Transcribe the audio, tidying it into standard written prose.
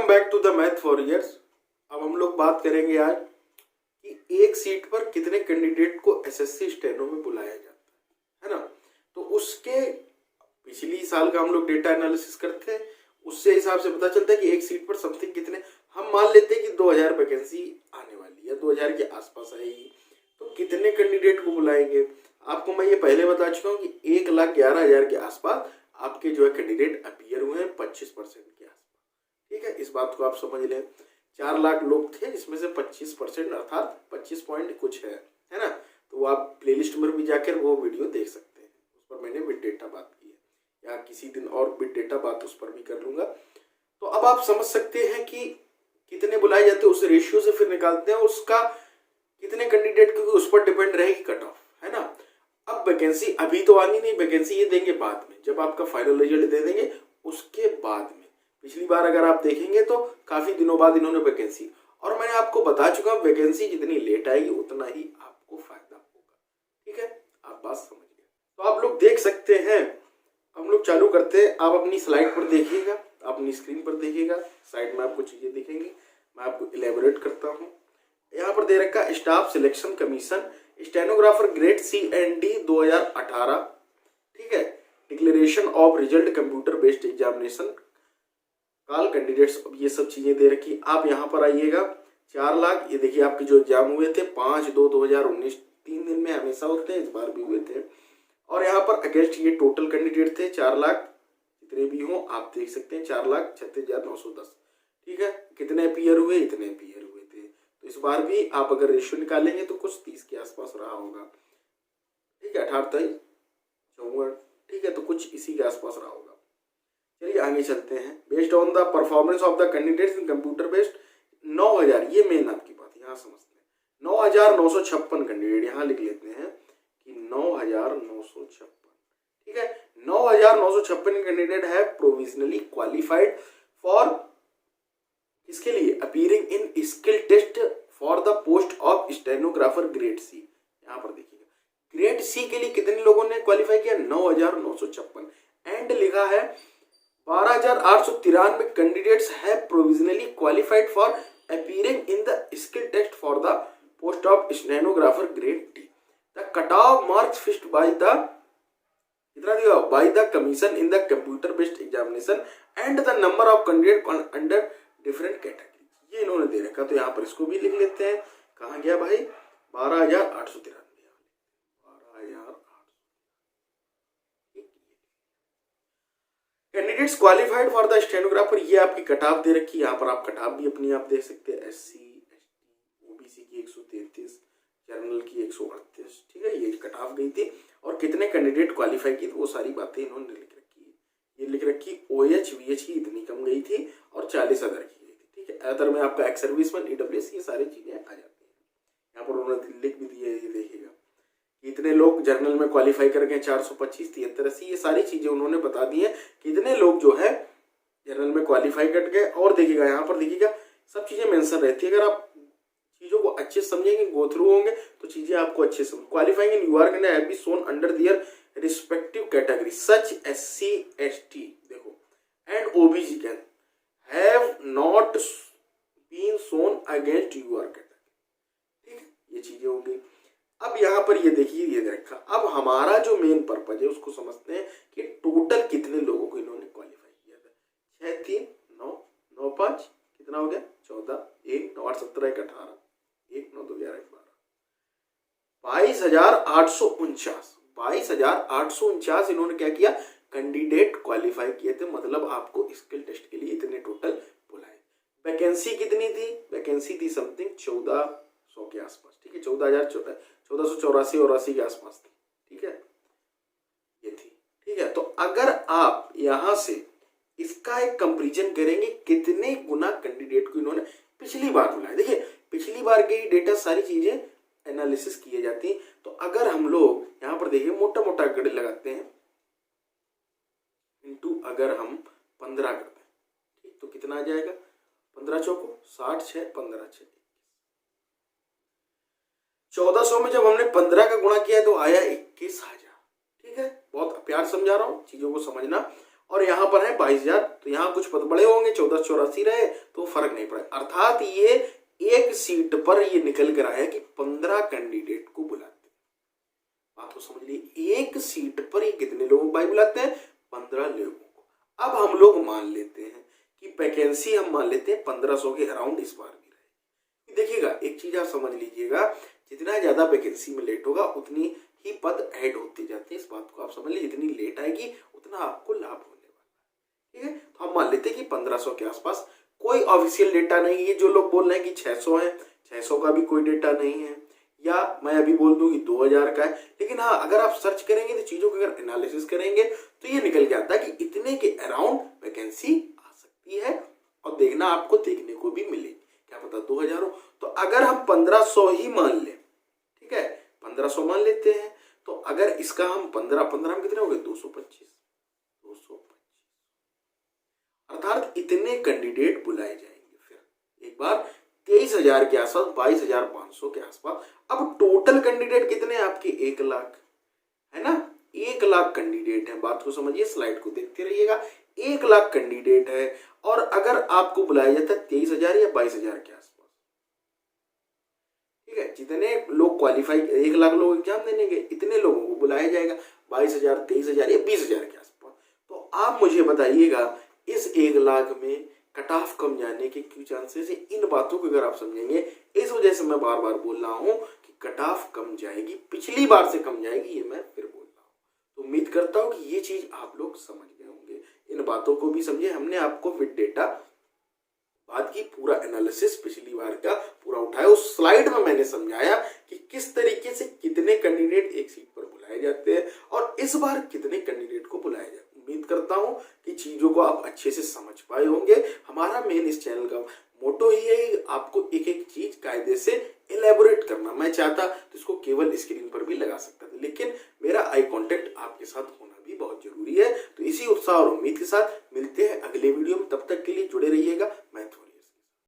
Welcome back to the math for years. अब हम लोग बात करेंगे आज कि एक सीट पर कितने कैंडिडेट को एसएससी स्टेनो में बुलाया जाता है ना। तो उसके पिछली साल का हम लोग डेटा एनालिसिस करते हैं, उससे हिसाब से पता चलता है कि एक सीट पर समथिंग कितने, हम मान लेते हैं कि 2000 वैकेंसी आने वाली है, 2000 के आसपास आएगी, तो कितने कैंडिडेट को बुलाएंगे। आपको मैं ये पहले बता चुका हूँ कि 1,11,000 के आसपास आपके जो है कैंडिडेट अपीयर हुए हैं 25% के आसपास। ठीक है, इस बात को आप समझ लें। 4 लाख लोग थे, इसमें से 25% अर्थात 25 पॉइंट कुछ है ना। तो वो आप प्लेलिस्ट में भी जाकर वो वीडियो देख सकते हैं, उस पर मैंने बिट डेटा बात की है, या किसी दिन और बिट डेटा बात उस पर भी कर लूंगा। तो अब आप समझ सकते हैं कि कितने बुलाए जाते हैं, उस रेशियो से फिर निकालते हैं उसका कितने कैंडिडेट, क्योंकि उस पर डिपेंड रहेगी कट ऑफ, है ना। अब वैकेंसी अभी तो आनी नहीं, वैकेंसी ये देंगे बाद में, जब आपका फाइनल रिजल्ट दे देंगे उसके बाद में। पिछली बार अगर आप देखेंगे तो काफी दिनों बाद इन्होंने वैकेंसी, और मैंने आपको बता चुका हूं वैकेंसी जितनी लेट आएगी उतना ही आपको फायदा होगा। ठीक है, आप बात समझ गए। तो आप लोग देख सकते हैं, हम लोग चालू करते हैं। आप अपनी स्लाइड पर देखिएगा, अपनी स्क्रीन पर देखिएगा, साइड में आपको चीजें दिखेंगी, मैं आपको इलेबोरेट करता हूँ। यहाँ पर दे रखा staff selection commission stenographer grade C&D 2018। ठीक है, declaration of result computer based examination काल कैंडिडेट्स, ये सब चीजें दे रखी। आप यहाँ पर आइएगा, 4 लाख, ये देखिए आपके जो एग्जाम हुए थे 5/2/2019, 3 दिन में हमेशा होते हैं, इस बार भी हुए थे। और यहाँ पर अगेंस्ट ये टोटल कैंडिडेट थे 4 लाख, जितने भी हों आप देख सकते हैं, 4,36,910। ठीक है, कितने अपीयर हुए, इतने अपीयर हुए थे। तो इस बार भी आप अगर रेशियो निकालेंगे तो कुछ 30 के आसपास रहा होगा। ठीक है, 28, 54, ठीक है, तो कुछ इसी के आसपास रहा होगा। चलिए आगे चलते हैं। Based on the performance of the candidates in computer based 9,000, ये मेन आपकी बात यहाँ समझते हैं। 9,956 कैंडिडेट, यहाँ लिख लेते हैं कि 9,956। ठीक है, 9,956 कैंडिडेट है प्रोविजनली क्वालिफाइड फॉर, इसके लिए appearing in skill test for the post of stenographer grade C। यहाँ पर देखिएगा ग्रेड C के लिए कितने लोगों ने क्वालिफाई किया, 9,956। एंड लिखा है 12,893 कैंडिडेट्स है provisionally qualified for appearing in the skill test for the post of stenographer grade D। The cut off marks fixed by the, कितना दिया, by the commission in the computer based examination and the number of candidate under different category, ये इन्होंने दे रखा। तो यहाँ पर इसको भी लिख लेते हैं। कहाँ गया भाई, 12,893, 12,800 candidates qualified for the stenographer. ये आपकी कटाव दे रखी है, यहाँ पर आप कटाव भी अपनी आप देख सकते हैं। SC ST OBC की 133, जनरल की 138। ठीक है, ये कटाव गई थी, और कितने कैंडिडेट क्वालिफाई की, तो वो सारी बातें इन्होंने लिख रखी है। ये लिख रखी OH VH की इतनी कम गई थी और 40,000 की गई थी। ठीक है, अदर में आपका एक्स सर्विसमैन EWS, ये सारी चीजें आ जाती है। यहाँ पर उन्होंने लिख भी दिया है, ये देखिएगा कितने लोग जर्नल में क्वालिफाई कर गए, 425, 73, 80, ये सारी चीजें उन्होंने बता दी है। कितने लोग जो है जर्नल में क्वालिफाई कर गए, और देखिएगा यहाँ पर देखिएगा सब चीजें मेंशन रहती है। अगर आप चीजों को अच्छे से समझेंगे, गो थ्रू होंगे, तो चीजें आपको अच्छे से qualifying in UR candidate have been shown under their respective category such SC ST, देखो, and OBC can have not been shown against UR category. ठीक है, ये चीजें होंगी। अब यहाँ पर ये देखिए, ये देखा, अब हमारा जो मेन पर्पज है उसको समझते हैं कि टोटल कितने लोगों को इन्होंने क्वालिफाई किया था। 6 3 9 9 5 कितना हो गया, 14, 1 9 8 17 1 18, 1 9 2 11 12, 22,849, 22,849 इन्होंने क्या किया, कैंडिडेट क्वालिफाई किए थे। मतलब आपको स्किल टेस्ट के लिए इतने टोटल बुलाए। वैकेंसी कितनी थी, वैकेंसी थी समथिंग 1,400 के आसपास। ठीक है, 14,184 और 80 के आसपास थी। ठीक है, ये थी। ठीक है, तो अगर आप यहां से इसका एक कंपैरिजन करेंगे, कितने गुना कैंडिडेट को इन्होंने पिछली बार बुलाया। देखिए पिछली बार के डेटा सारी चीजें एनालिसिस किए जाती हैं। तो अगर हम लोग यहां पर देखिए मोटा मोटा गड़े लगाते हैं, इनटू अगर हम 15 करते हैं, ठीक, तो कितना आ जाएगा, 15 चौको 60, 6 15 6, 1400 में जब हमने 15 का गुणा किया तो आया 21,000। ठीक है, बहुत प्यार समझा रहा हूं, चीजों को समझना। और यहाँ पर है 22,000, तो यहाँ कुछ पद बड़े होंगे, 1484 रहे तो फर्क नहीं पड़ा। अर्थात ये एक सीट पर ये निकल कर आया कि 15 कैंडिडेट को बुलाते हैं। बात को समझ लीजिए, एक सीट पर ये कितने लोगों को भाई बुलाते हैं? 15 लोगों को। अब हम लोग मान लेते हैं कि वैकेंसी हम मान लेते हैं 1500 के अराउंड इस बार भी रहे। देखिएगा एक चीज आप समझ लीजिएगा, जितना ज्यादा वैकेंसी में लेट होगा उतनी ही पद ऐड होते जाते हैं। इस बात को आप समझ लीजिए, जितनी लेट आएगी उतना आपको लाभ होने वाला है। ठीक है, तो हम मान लेते हैं कि 1500 के आसपास। कोई ऑफिशियल डेटा नहीं है, जो लोग बोल रहे हैं कि 600 है, 600 का भी कोई डेटा नहीं है, या मैं अभी बोल दूं कि 2000 का है। लेकिन हाँ, अगर आप सर्च करेंगे तो चीजों को अगर एनालिसिस करेंगे तो ये निकल के आता है कि इतने के अराउंड वैकेंसी आ सकती है, और देखना आपको देखने को भी मिलेगी, क्या पता 2000 हो। तो अगर हम 1500 ही मान लें, ठीक है, 1500 मान लेते हैं, तो अगर इसका हम 15 में कितने हो गए? 225। अर्थात इतने कैंडिडेट बुलाए जाएंगे। फिर एक बार 23,000 के आसपास, 22,500 के आसपास। अब टोटल कैंडिडेट कितने? आपके 1 लाख है ना, 1 लाख कैंडिडेट है। बात को समझिए, स्लाइड को देखते रहिएगा। 1 लाख कैंडिडेट है, और अगर आपको बुलाया जाता है 23,000 या 22,000 के आसपास, ठीक है, जितने लोग क्वालिफाई, 1 लाख लोग एग्जाम देने के, इतने लोगों को बुलाया जाएगा, 22,000, 23,000 या 20,000 के आसपास। तो आप मुझे बताइएगा इस 1 लाख में कट ऑफ कम जाने के क्यों चांसेस है? इन बातों को अगर आप समझेंगे, इस वजह से मैं बार बार बोल रहा हूं कि कट ऑफ कम जाएगी, पिछली बार से कम जाएगी, ये मैं फिर बोल रहा हूं। तो उम्मीद करता हूं कि ये चीज आप लोग समझ गए होंगे, इन बातों को भी समझे। हमने आपको विद डेटा बात की, पूरा एनालिसिस पिछली बार का पूरा उठाया, उस स्लाइड में मैंने समझाया कि किस तरीके से कितने कैंडिडेट एक सीट पर बुलाए जाते हैं और इस बार कितने कैंडिडेट को बुलाया जाए। उम्मीद करता हूं कि चीजों को आप अच्छे से समझ पाए होंगे। हमारा मेन इस चैनल का मोटो ही है आपको एक एक चीज कायदे से एलेबोरेट करना। मैं चाहता तो इसको केवल स्क्रीन पर भी लगा सकता था, लेकिन मेरा आई कांटेक्ट आपके साथ होना भी बहुत जरूरी है। तो इसी उत्साह और उम्मीद के साथ मिलते हैं अगले वीडियो में, तब तक के लिए जुड़े रहिएगा। मैं